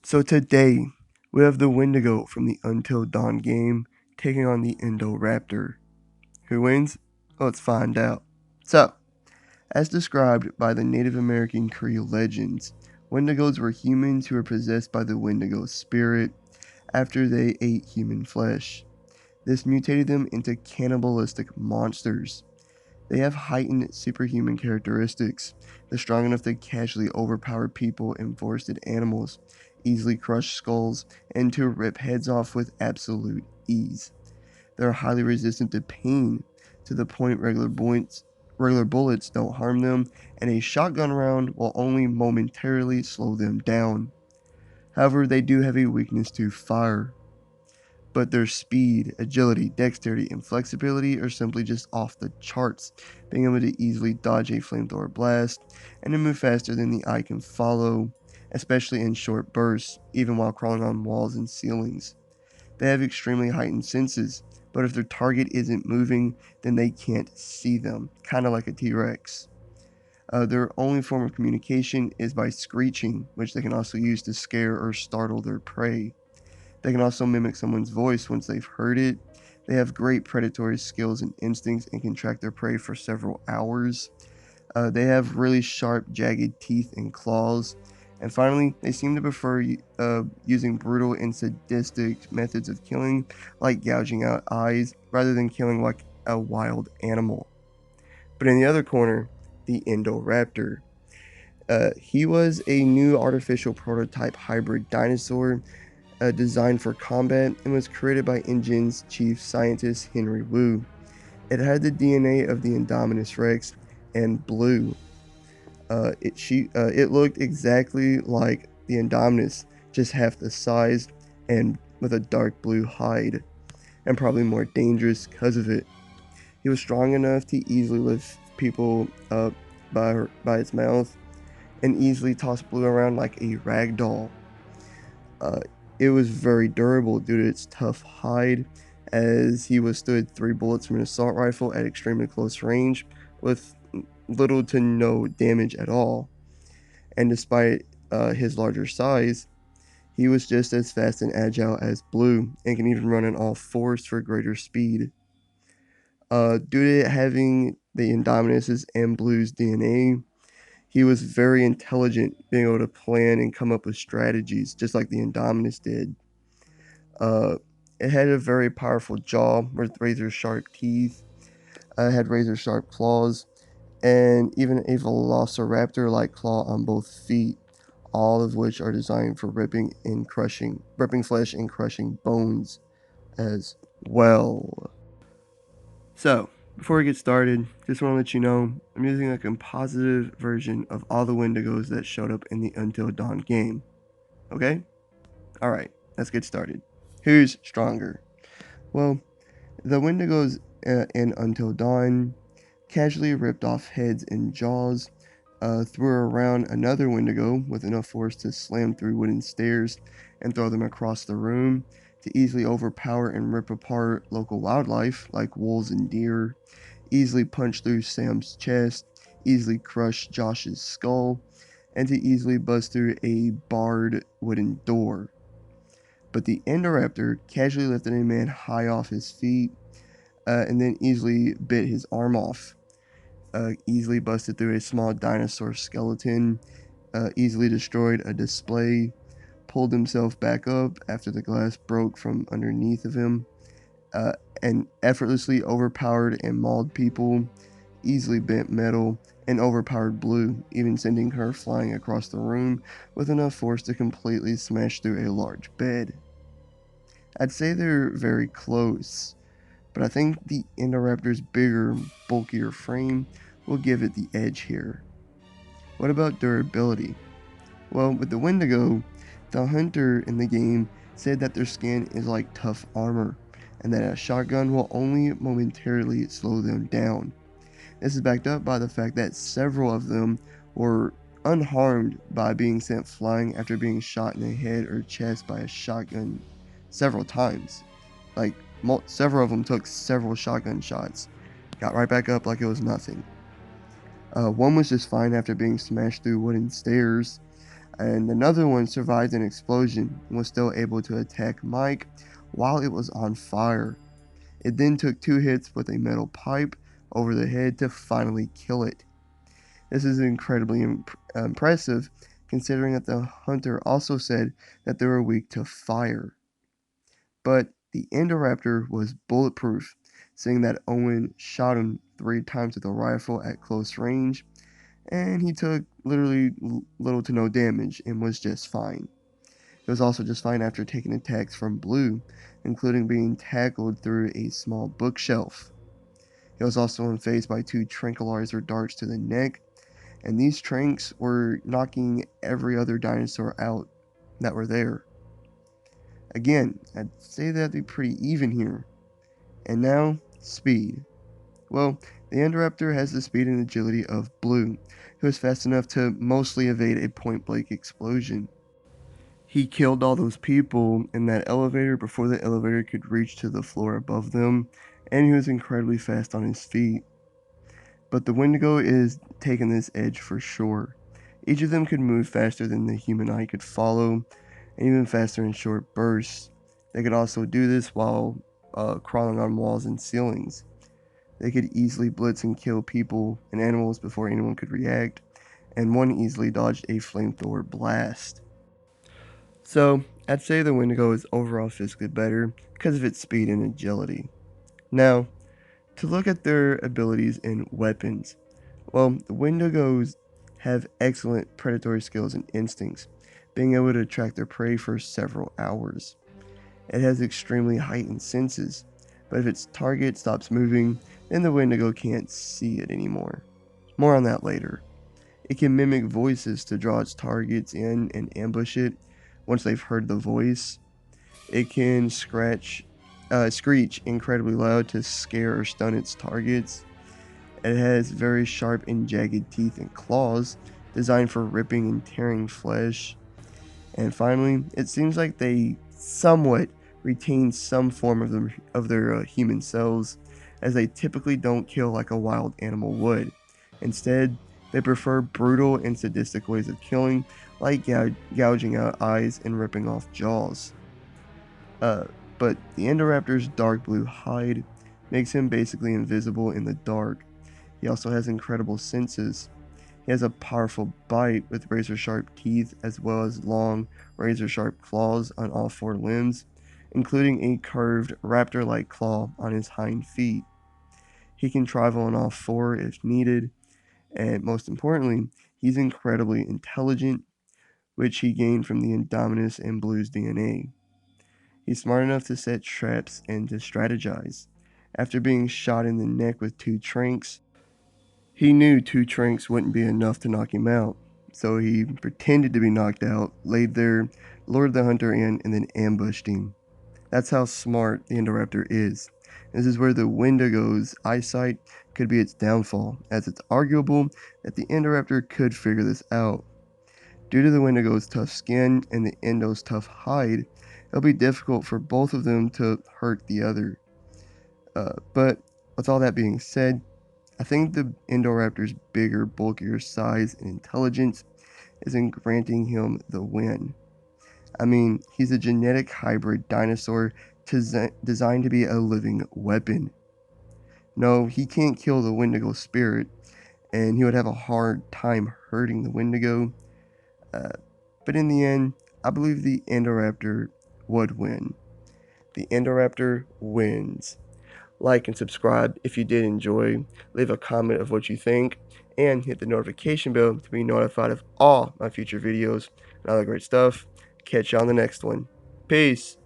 So today, we have the Wendigo from the Until Dawn game taking on the Indoraptor. Who wins? Let's find out. So, as described by the Native American Cree legends, Wendigos were humans who were possessed by the Wendigo spirit after they ate human flesh. This mutated them into cannibalistic monsters. They have heightened superhuman characteristics. They're strong enough to casually overpower people and forested animals, easily crush skulls, and to rip heads off with absolute ease. They're highly resistant to pain, to the point regular bullets don't harm them, and a shotgun round will only momentarily slow them down. However, they do have a weakness to fire, but their speed, agility, dexterity, and flexibility are simply just off the charts, being able to easily dodge a flamethrower blast and to move faster than the eye can follow, especially in short bursts, even while crawling on walls and ceilings. They have extremely heightened senses, but if their target isn't moving, then they can't see them, kind of like a T-Rex. Their only form of communication is by screeching, which they can also use to scare or startle their prey. They can also mimic someone's voice once they've heard it. They have great predatory skills and instincts and can track their prey for several hours. They have really sharp, jagged teeth and claws. And finally, they seem to prefer using brutal and sadistic methods of killing, like gouging out eyes, rather than killing like a wild animal. But in the other corner, the Indoraptor. He was a new artificial prototype hybrid dinosaur designed for combat and was created by InGen's chief scientist Henry Wu. It had the DNA of the Indominus Rex and blue. It looked exactly like the Indominus, just half the size and with a dark blue hide, and probably more dangerous because of it. He was strong enough to easily lift people up by its mouth and easily toss blue around like a rag doll. Uh, it was very durable due to its tough hide, as he withstood 3 bullets from an assault rifle at extremely close range with little to no damage at all. And despite his larger size, he was just as fast and agile as Blue and can even run on all fours for greater speed. Due to having the Indominus' and Blue's DNA, he was very intelligent, being able to plan and come up with strategies, just like the Indominus did. Uh, it had a very powerful jaw with razor sharp teeth. It had razor sharp claws, and even a velociraptor like claw on both feet, all of which are designed for ripping flesh and crushing bones as well. So, before we get started, just want to let you know I'm using a compositive version of all the Wendigos that showed up in the Until Dawn game. Okay? Alright, let's get started. Who's stronger? Well, the Wendigos in Until Dawn casually ripped off heads and jaws, threw around another Wendigo with enough force to slam through wooden stairs and throw them across the room, to easily overpower and rip apart local wildlife like wolves and deer, easily punch through Sam's chest, easily crush Josh's skull, and to easily bust through a barred wooden door. But the Indoraptor casually lifted a man high off his feet and then easily bit his arm off. Easily busted through a small dinosaur skeleton, easily destroyed a display, pulled himself back up after the glass broke from underneath of him, uh, and effortlessly overpowered and mauled people, easily bent metal, and overpowered Blue, even sending her flying across the room with enough force to completely smash through a large bed. I'd say they're very close, but I think the Indoraptor's bigger, bulkier frame will give it the edge here. What about durability? Well, with the Wendigo, the hunter in the game said that their skin is like tough armor, and that a shotgun will only momentarily slow them down. This is backed up by the fact that several of them were unharmed by being sent flying after being shot in the head or chest by a shotgun several times. Like, several of them took several shotgun shots, got right back up like it was nothing. One was just fine after being smashed through wooden stairs. And another one survived an explosion and was still able to attack Mike while it was on fire. It then took 2 hits with a metal pipe over the head to finally kill it. This is incredibly impressive, considering that the hunter also said that they were weak to fire. But the Indoraptor was bulletproof, saying that Owen shot him 3 times with a rifle at close range, and he took literally little to no damage and was just fine. He was also just fine after taking attacks from Blue, including being tackled through a small bookshelf. He was also unfazed by 2 tranquilizer darts to the neck, and these tranks were knocking every other dinosaur out that were there. Again, I'd say that'd be pretty even here. And now, speed. Well, the Indoraptor has the speed and agility of Blue, who is fast enough to mostly evade a point-blank explosion. He killed all those people in that elevator before the elevator could reach to the floor above them, and he was incredibly fast on his feet. But the Wendigo is taking this edge for sure. Each of them could move faster than the human eye could follow, and even faster in short bursts. They could also do this while crawling on walls and ceilings. They could easily blitz and kill people and animals before anyone could react, and one easily dodged a flamethrower blast. So, I'd say the Wendigo is overall physically better because of its speed and agility. Now, to look at their abilities and weapons. Well, the Wendigos have excellent predatory skills and instincts, being able to track their prey for several hours. It has extremely heightened senses, but if its target stops moving, then the Wendigo can't see it anymore. More on that later. It can mimic voices to draw its targets in and ambush it once they've heard the voice. It can screech incredibly loud to scare or stun its targets. It has very sharp and jagged teeth and claws designed for ripping and tearing flesh. And finally, it seems like they somewhat retain some form of their human selves, as they typically don't kill like a wild animal would. Instead, they prefer brutal and sadistic ways of killing, like gouging out eyes and ripping off jaws. But the Indoraptor's dark blue hide makes him basically invisible in the dark. He also has incredible senses. He has a powerful bite with razor sharp teeth as well as long razor sharp claws on all 4 limbs, including a curved raptor like claw on his hind feet. He can travel on all 4 if needed, and most importantly, he's incredibly intelligent, which he gained from the Indominus and Blue's DNA. He's smart enough to set traps and to strategize. After being shot in the neck with 2 tranks, he knew 2 tranks wouldn't be enough to knock him out, so he pretended to be knocked out, laid there, lured the hunter in, and then ambushed him. That's how smart the Indoraptor is. This is where the Wendigo's eyesight could be its downfall, as it's arguable that the Indoraptor could figure this out. Due to the Wendigo's tough skin and the Endo's tough hide, it'll be difficult for both of them to hurt the other. But with all that being said, I think the Indoraptor's bigger, bulkier size and intelligence is in granting him the win. I mean, he's a genetic hybrid dinosaur designed to be a living weapon. No, he can't kill the Wendigo spirit, and he would have a hard time hurting the Wendigo. But in the end, I believe the Indoraptor would win. The Indoraptor wins. Like and subscribe if you did enjoy. Leave a comment of what you think, and hit the notification bell to be notified of all my future videos and other great stuff. Catch you on the next one. Peace.